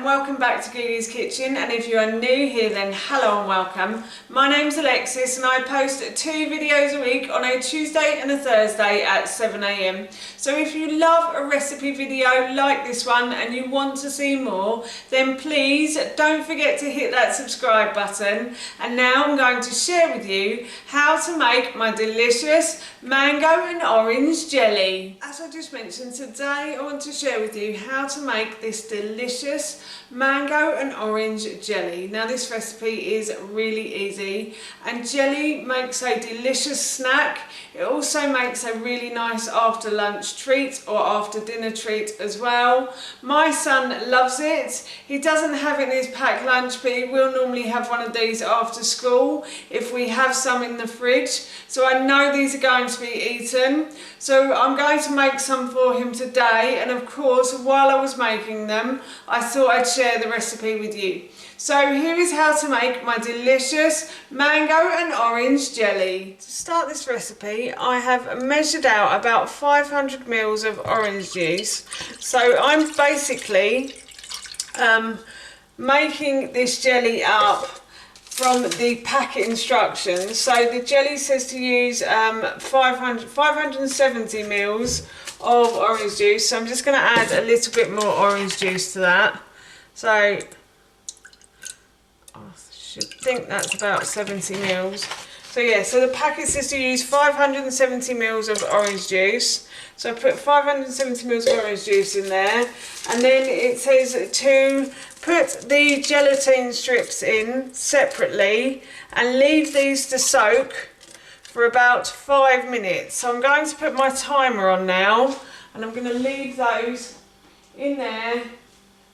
welcome back to Googie's Kitchen, and if you are new here then hello and welcome. My name's Alexis and I post 2 videos a week on a Tuesday and a Thursday at 7 AM. So if you love a recipe video like this one and you want to see more, then please don't forget to hit that subscribe button. And now I'm going to share with you how to make my delicious mango and orange jelly. As I just mentioned, today I want to share with you how to make this delicious mango and orange jelly. Now this recipe is really easy, and jelly makes a delicious snack. It also makes a really nice after lunch treat or after dinner treat as well. My son loves it. He doesn't have it in his packed lunch, but he will normally have one of these after school if we have some in the fridge. So I know these are going to be eaten. So I'm going to make some for him today, and of course while I was making them I thought I'd share the recipe with you. So here is how to make my delicious mango and orange jelly. To start this recipe I have measured out about 500 mils of orange juice. So I'm basically making this jelly up from the packet instructions. So the jelly says to use 570 mils of orange juice. So I'm just going to add a little bit more orange juice to that. So I should think that's about 70 mils. So yeah, so the packet says to use 570 mils of orange juice. So I put 570 mils of orange juice in there, and then it says to put the gelatin strips in separately and leave these to soak for about 5 minutes. So I'm going to put my timer on now, and I'm going to leave those in there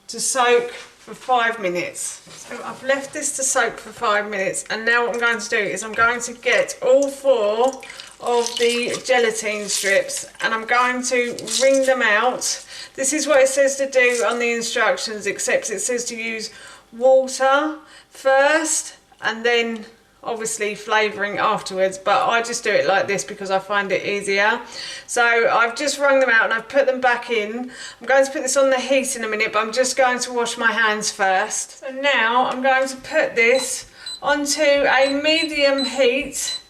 to soak for 5 minutes. So I've left this to soak for 5 minutes, and now what I'm going to do is I'm going to get all 4 of the gelatin strips and I'm going to wring them out. This is what it says to do on the instructions, except it says to use water first and then obviously flavouring afterwards, but I just do it like this because I find it easier. So I've just wrung them out and I've put them back in. I'm going to put this on the heat in a minute, but I'm just going to wash my hands first. So now I'm going to put this onto a medium heat,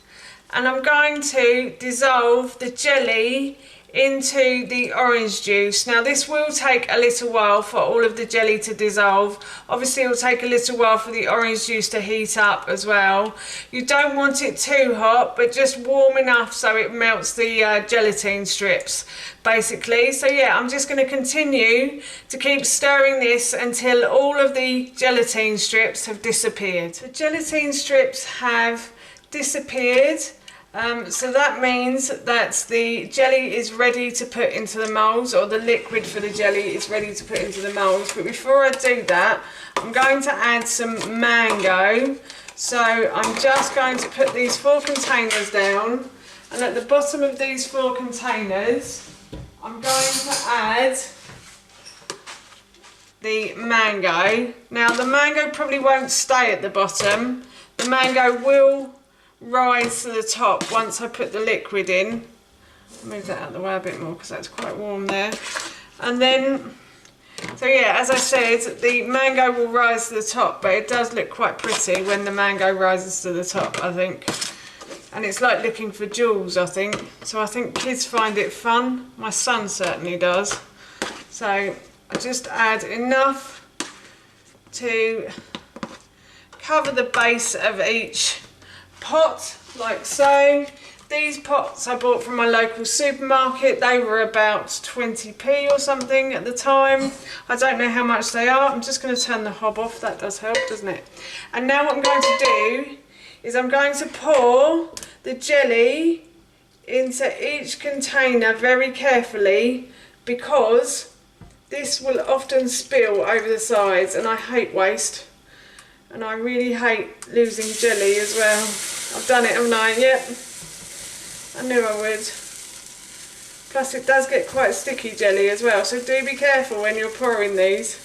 and I'm going to dissolve the jelly into the orange juice. Now this will take a little while for all of the jelly to dissolve. Obviously it will take a little while for the orange juice to heat up as well. You don't want it too hot, but just warm enough so it melts the gelatin strips basically. So yeah, I'm just going to continue to keep stirring this until all of the gelatin strips have disappeared. The gelatin strips have disappeared. So that means that the jelly is ready to put into the moulds, or the liquid for the jelly is ready to put into the moulds. But before I do that, I'm going to add some mango. So I'm just going to put these 4 containers down, and at the bottom of these 4 containers I'm going to add the mango. Now the mango probably won't stay at the bottom. The mango will rise to the top once I put the liquid in. I'll move that out of the way a bit more because that's quite warm there. And then, so yeah, as I said, the mango will rise to the top, but it does look quite pretty when the mango rises to the top, I think. And it's like looking for jewels, I think. So I think kids find it fun. My son certainly does. So I just add enough to cover the base of each pot, like so. These pots I bought from my local supermarket. They were about 20p or something at the time. I don't know how much they are. I'm just going to turn the hob off. That does help, doesn't it? And now what I'm going to do is I'm going to pour the jelly into each container very carefully, because this will often spill over the sides, and I hate waste. And I really hate losing jelly as well. I've done it, haven't I? Yep. I knew I would. Plus it does get quite sticky jelly as well, so do be careful when you're pouring these,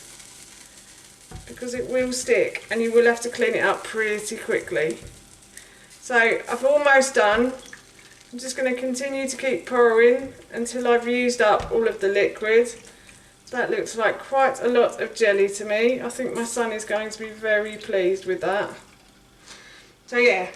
because it will stick and you will have to clean it up pretty quickly. So I've almost done. I'm just going to continue to keep pouring until I've used up all of the liquid. That looks like quite a lot of jelly to me. I think my son is going to be very pleased with that. So yeah,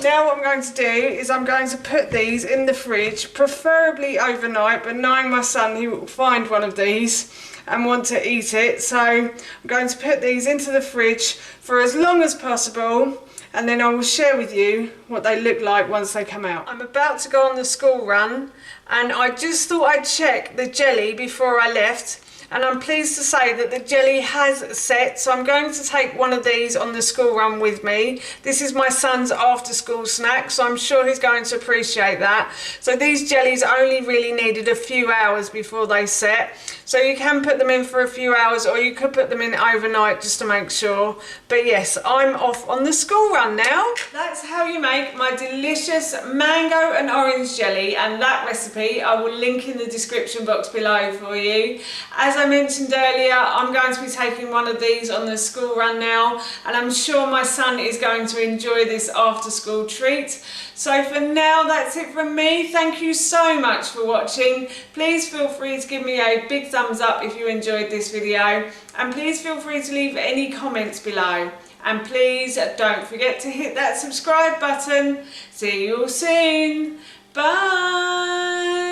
now what I'm going to do is I'm going to put these in the fridge, preferably overnight, but knowing my son, he will find one of these and want to eat it. So I'm going to put these into the fridge for as long as possible, and then I will share with you what they look like once they come out. I'm about to go on the school run, and I just thought I'd check the jelly before I left. And I'm pleased to say that the jelly has set, so I'm going to take one of these on the school run with me. This is my son's after school snack, so I'm sure he's going to appreciate that. So these jellies only really needed a few hours before they set. So you can put them in for a few hours, or you could put them in overnight just to make sure. But yes, I'm off on the school run now. That's how you make my delicious mango and orange jelly, and that recipe I will link in the description box below for you. As I mentioned earlier, I'm going to be taking one of these on the school run now, and I'm sure my son is going to enjoy this after school treat. So for now, that's it from me. Thank you so much for watching. Please feel free to give me a big thumbs up if you enjoyed this video, and please feel free to leave any comments below. And please don't forget to hit that subscribe button. See you all soon. Bye.